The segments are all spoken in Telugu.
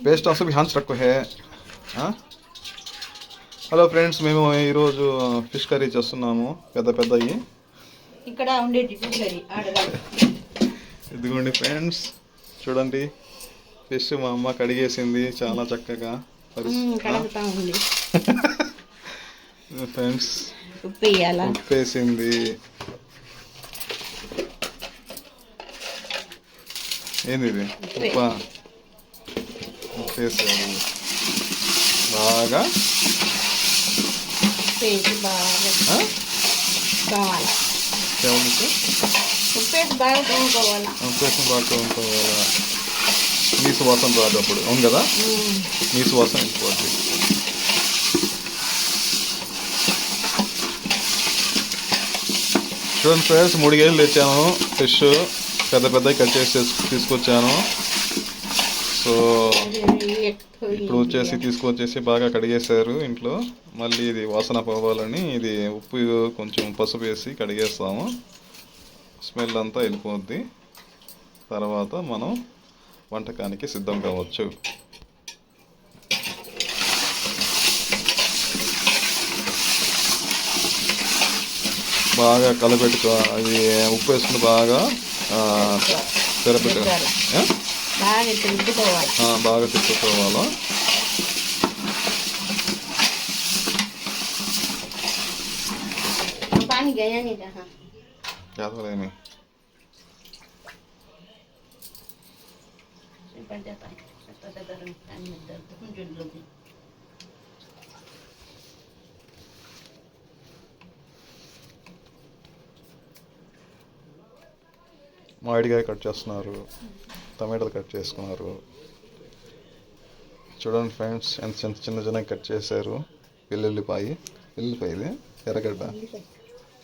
पेस्ट also भी हांस रखो है హలో ఫ్రెండ్స్ మేము ఈరోజు ఫిష్ కర్రీ చేస్తున్నాము పెద్దవి ఇక్కడ ఉండేది ఫిష్ కర్రీ ఇదిగోండి ఫ్రెండ్స్ చూడండి ఫిష్ మా అమ్మ కడిగేసింది చాలా చక్కగా కడుగుతా ఉంది ఫ్రెండ్స్ ఉప్పు వేసింది ఏంది ఇది ఉప్పు వేసాము బాగా కావాలి ఉప్పేసి బాగా తోముకోవాలా నీసు వాసన రాదు అప్పుడు అవును కదా నీసు వాసన ఇంకోటి చూడండి ఫ్రెండ్స్ 3 కేజీలు తెచ్చాను ఫిష్ పెద్దవి కట్ చేసి తీసుకొచ్చాను సో ఇప్పుడు వచ్చేసి తీసుకొచ్చేసి బాగా కడిగేశారు ఇంట్లో మళ్ళీ ఇది వాసన పోవాలని ఇది ఉప్పు కొంచెం పసుపు వేసి కడిగేస్తాము స్మెల్ అంతా వెళ్ళిపోద్ది తర్వాత మనం వంటకానికి సిద్ధం కావచ్చు బాగా కలపెట్టుకో అది ఉప్పు వేసుకుని బాగా తెరపెట్టాలి బాగా తిప్పుకోవాలా యాదవలేమి మామిడికాయ కట్ చేస్తున్నారు టమాటాలు కట్ చేసుకున్నారు చూడండి ఫ్రెండ్స్ ఎంత చిన్న కట్ చేశారు వెల్లుల్లిపాయ ఇది ఎర్రగడ్డ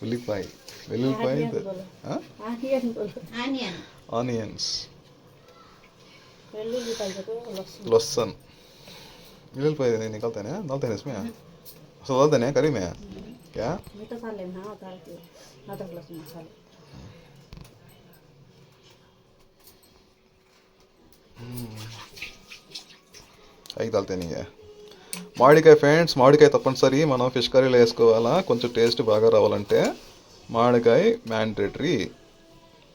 ఉల్లిపాయ ఆనియన్స్ लहसुन वेल्लुल्लिपाय नहीं निकलते हैं डालते हैं इसमें सब डालते हैं करी में क्या అవి डालते नहीं है మామిడికాయ ఫ్రెండ్స్ మామిడికాయ తప్పనిసరి మనం ఫిష్ కర్రీలో వేసుకోవాలా కొంచెం టేస్ట్ బాగా రావాలంటే మామిడికాయ మ్యాండేటరీ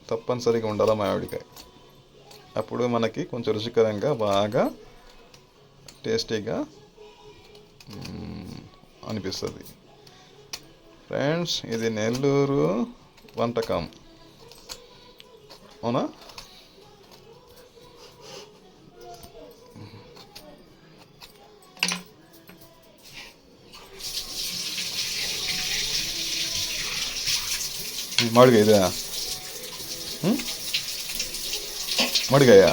తప్పనిసరిగా ఉండాలా మామిడికాయ అప్పుడు మనకి కొంచెం రుచికరంగా బాగా టేస్టీగా అనిపిస్తుంది ఫ్రెండ్స్ ఇది నెల్లూరు వంటకం అవునా మామిడికాయ ఇదా మామిడికాయ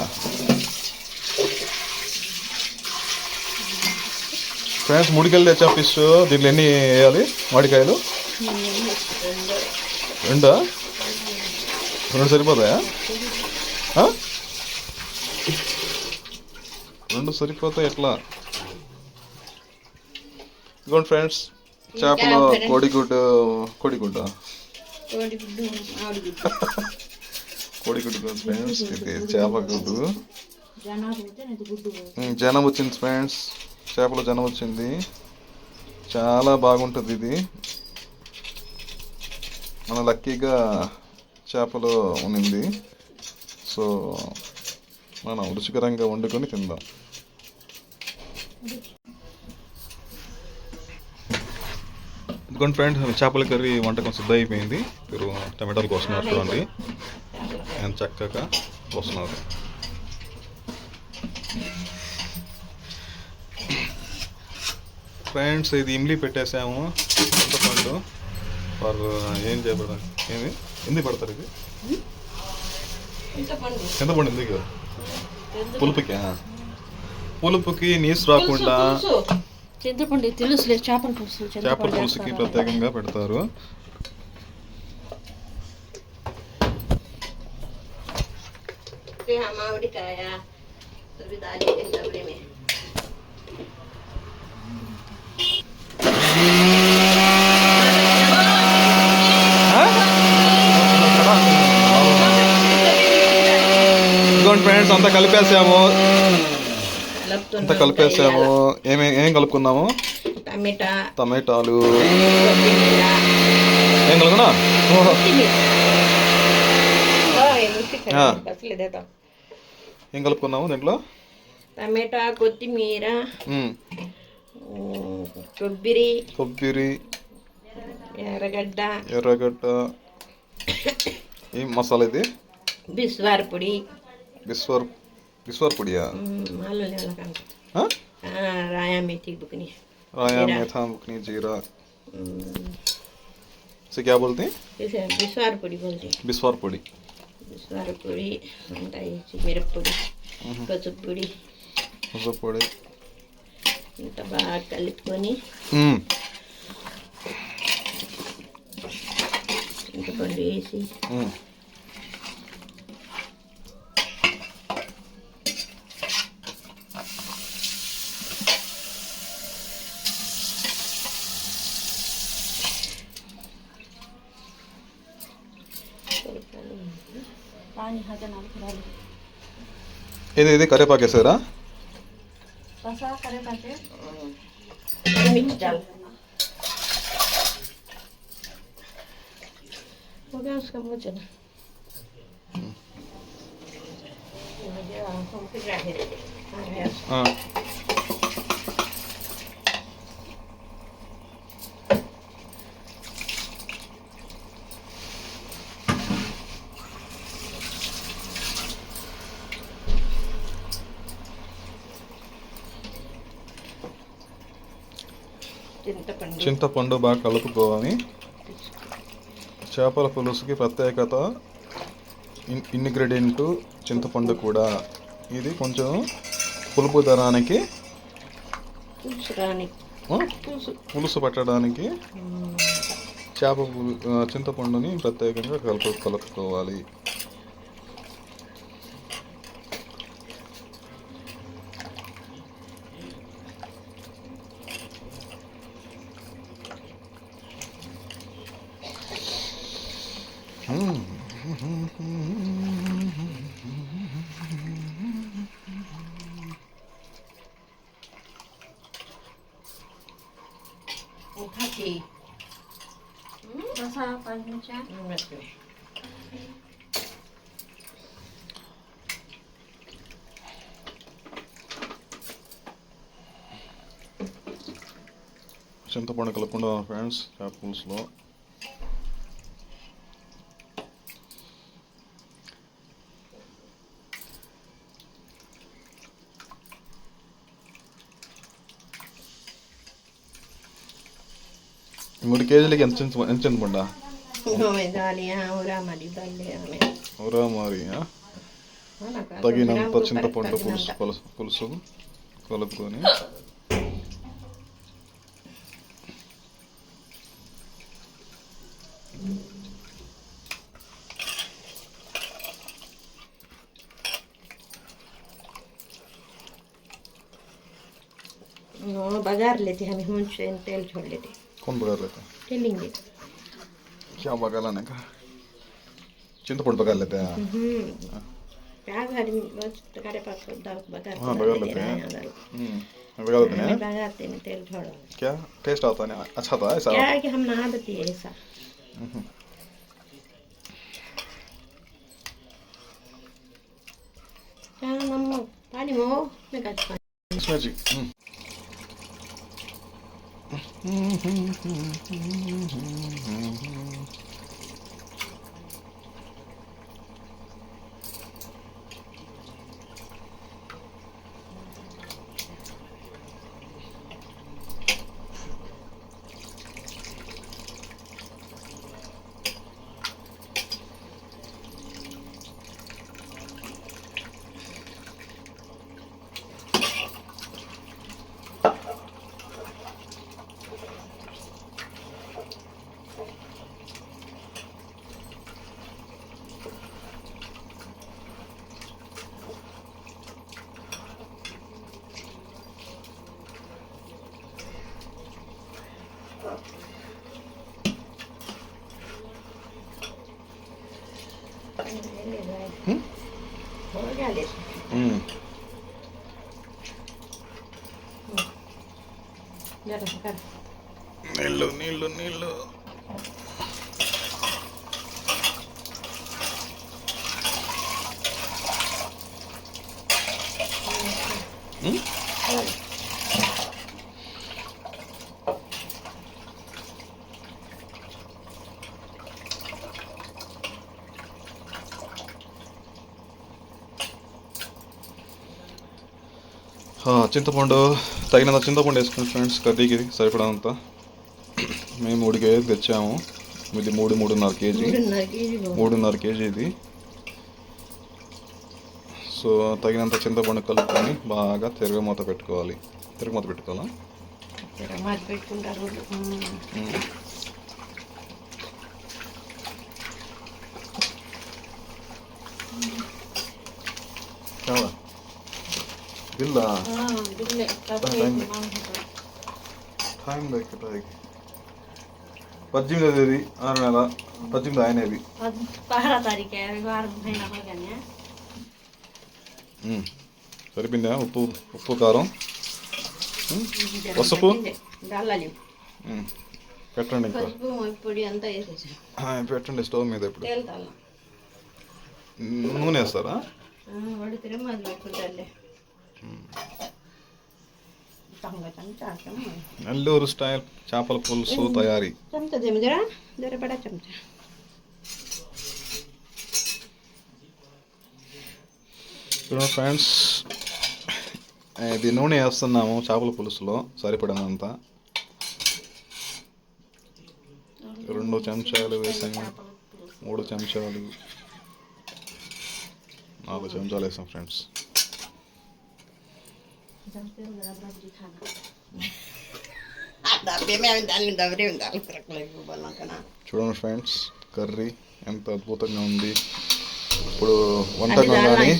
ఫ్రెండ్స్ 3 కేజీలు తెచ్చా ఫిష్ దీంట్లో ఎన్ని వేయాలి మామిడికాయలు 2 సరిపోతాయా 2 సరిపోతాయి ఎట్లా ఇదిగోండి ఫ్రెండ్స్ చేపలు కోడిగుడ్డు ఫ్రెండ్స్ ఇది చేప గుడ్డు జనం వచ్చింది ఫ్రెండ్స్ చేపలో జనం వచ్చింది చాలా బాగుంటుంది ఇది మన లక్కీగా చేపలో ఉన్నింది సో మనం రుచికరంగా వండుకొని తిందాం ఇదిగోండి ఫ్రెండ్స్ చేపల కర్రీ వంటకం సిద్ధం అయిపోయింది మీరు టమాటాలు కోస్తున్నారు చూడండి ఎంత చక్కగా కోస్తున్నారు ఫ్రెండ్స్ ఇది ఇమ్లీ పెట్టేసాము చింతపండు వాళ్ళు ఏం చేయబడతారు ఏమి ఎందుకు పడతారు ఇది చింతపండు ఎందుకు పులుపుకి నీసు రాకుండా చింతపండు తెలుసులే చేపల పులుసుకి ప్రత్యేకంగా పెడతారు మామిడికాయ ఫ్రెండ్స్ అంతా కలిపేసాము అంతా కలిపేసాము. ఏం కలుపుకున్నాము? టమాటాలు ఏం కలుపుకున్నా? ఏం కలుపుకున్నాము దీంట్లో? టమాటా, కొత్తిమీర, కొబ్బరి, ఎర్రగడ్డ. ఏం మసాలా ఇది? బిస్వార్ పొడి. బిస్వార్ పొడియా? రాయా मेथी बुकनी मेथा बुकनी जीरा से क्या बोलते हैं? इसे बिस्वार పొడి बोलते हैं. बिस्वार పొడి ఉంటాయి. మిరప్పొడి, పసుపొడి ఇంత బాగా కలుపుకొని చింతపండు వేసి ఇది కరివేపాకు వేసారా? मिर्च डाल हो गया उसका भोजन. చింతపండు బాగా కలుపుకోవాలి. చేపల పులుసుకి ప్రత్యేకత ఇంగ్రీడియంట్ చింతపండు కూడా. ఇది కొంచెం పులుపు దరానికి పులుసు పట్టడానికి చింతపండుని ప్రత్యేకంగా కలుపుకోవాలి. చింతపండు కలుపుకుంటా ఫ్రెండ్స్ చేప పులుసులో. మూడు కేజీలకి ఎంత చింతపండా? తగినంత చింతపండు పులుసు కలుపుకొని बघार लेते हम तेल छोड़ लेते. कौन बघार लेता है? तेलेंगे. क्या बघार लाने का? चिंतपंड बघार लेते हैं. प्याज हरी बस तकारे पास बघार. हाँ बघार लेते हैं. बघार लेते हैं. बघारते हैं तेल छोड़ो. क्या टेस्ट आता है? अच्छा था ऐसा? क्या है कि हम नहा देते हैं ऐसा. क्या नमक पानी में हो मैं कहता हूँ इसमें जी. జర కర నీళ్ళు నీళ్ళు నీళ్ళు. చింతపండు తగినంత చింతపండు వేసుకుని ఫ్రెండ్స్, కర్రీకి సరిపడంత. మేము 3 కేజీలు తెచ్చాము. ఇది 3.5 కేజీ, 3.5 కేజీ ఇది. సో తగినంత చింతపండు కలుపుకొని బాగా తిరగమూత పెట్టుకోవాలి. తిరగమూత పెట్టుకోవాలా? పెట్టుకుంటారు. చాలా గిల్లా టైం లేక 18వ తేదీ 6వ నెల 18 ఆయనవి. 12వ తారీఖు వారం కానీ సరిపోయిందా? ఉప్పు కారం పసుపు పెట్టండి. ఇంకా పొడి అంతా వేసేసాను. పెట్టండి స్టవ్ మీద. ఇప్పుడు నూనె వేస్తారా? వడితే అది పెట్టుకుంటారులే. నెల్లూరు స్టైల్ చేపల పులుసు తయారీ. చెంచా జరా జరపడా చెంచా. చూడండి ఫ్రెండ్స్, ఇది నూనె వేస్తున్నాము చేపల పులుసులో సరిపడినంత. 2 చెంచాలు వేసాము, 3 చెంచాలు, 4 చెంచాలు వేసాం ఫ్రెండ్స్. చూడండి ఫ్రెండ్స్, కర్రీ ఎంత అద్భుతంగా ఉంది. ఇప్పుడు వంటకం కానీ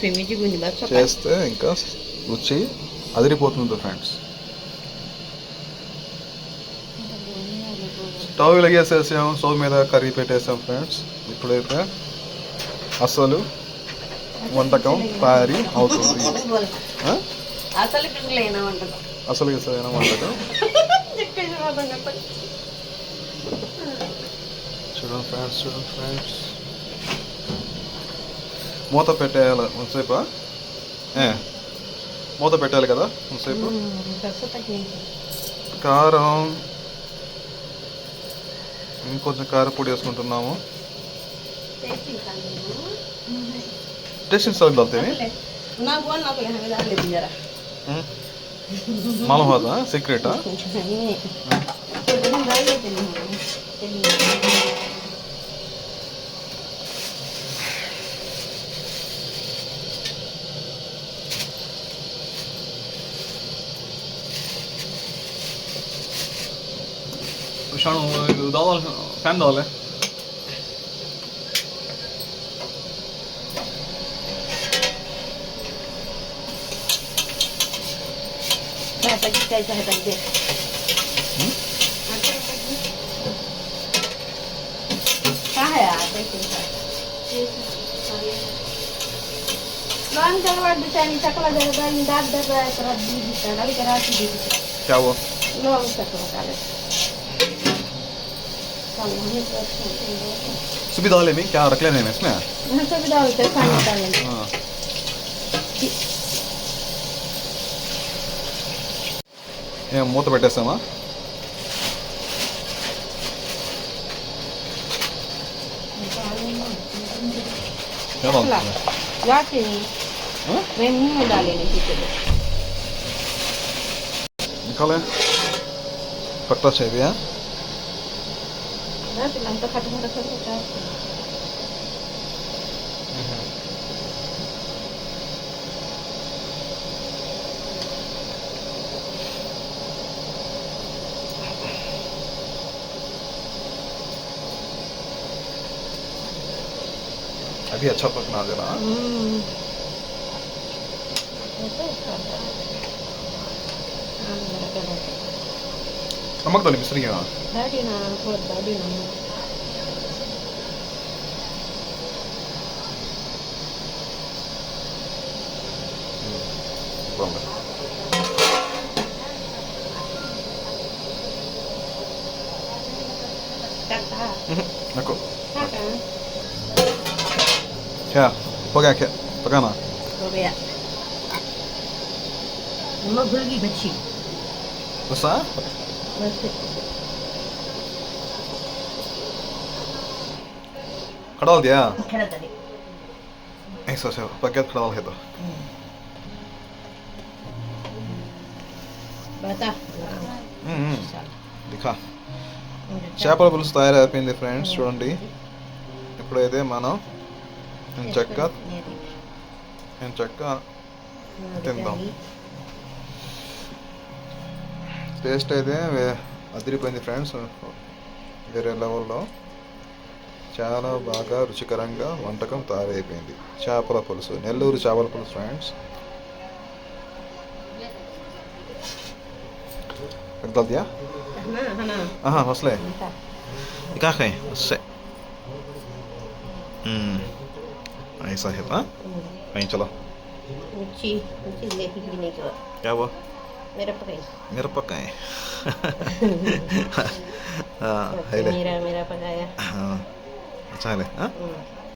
చేస్తే ఇంకా రుచి అదిరిపోతుంది ఫ్రెండ్స్. స్టవ్ వెలిగేసేసాం, స్టవ్ మీద కర్రీ పెట్టేసాం ఫ్రెండ్స్. ఇప్పుడైతే అసలు వంటకం తయారీ అవుతుంది. అసలు వంటకం చూడండి ఫ్రెండ్స్. చూడండి ఫ్రెండ్స్, మూత పెట్టేయాలి కొంతసేపు. మూత పెట్టాలి కదా కొంతసేపు. కారం, ఇంకొంచెం కారపొడి వేసుకుంటున్నాము. టేస్టింగ్ సాల్ట్ डालते हैं मालूम होता सीक्रेट फैन डाल है. क्या वो सुबह डाले में क्या रख लेने में इसमें? మూత పెట్టేస్తామా? निकाले पट्टा चाहिए. अभी अच्छा पकना देना. नमक डाली मिश्री है नको टाका. क्या हो गया क्या पकाना हो गया. मग भुलगी मच्छी. बस हाँ बस खड़ा हो दिया खेळत आले. ऐसा से पक गया खड़ा है तो बता. దిఖా చేపల పులుసు తయారైపోయింది ఫ్రెండ్స్ చూడండి ఇప్పుడైతే మనం చక్క తిందాం టేస్ట్ అయితే అదిరిపోయింది ఫ్రెండ్స్ వేరే లెవెల్లో చాలా బాగా రుచికరంగా వంటకం తయారైపోయింది చేపల పులుసు నెల్లూరు చేపల పులుసు friends Pagdal dia? Hana. Aha, wasle. Ikakay, wasse. ऐसा है हाँ कहीं चलो मिर्ची मिर्ची लेके पीने के बाद क्या हुआ मेरा पका है हाँ है ले मेरा पकाया. हाँ अच्छा है ले हाँ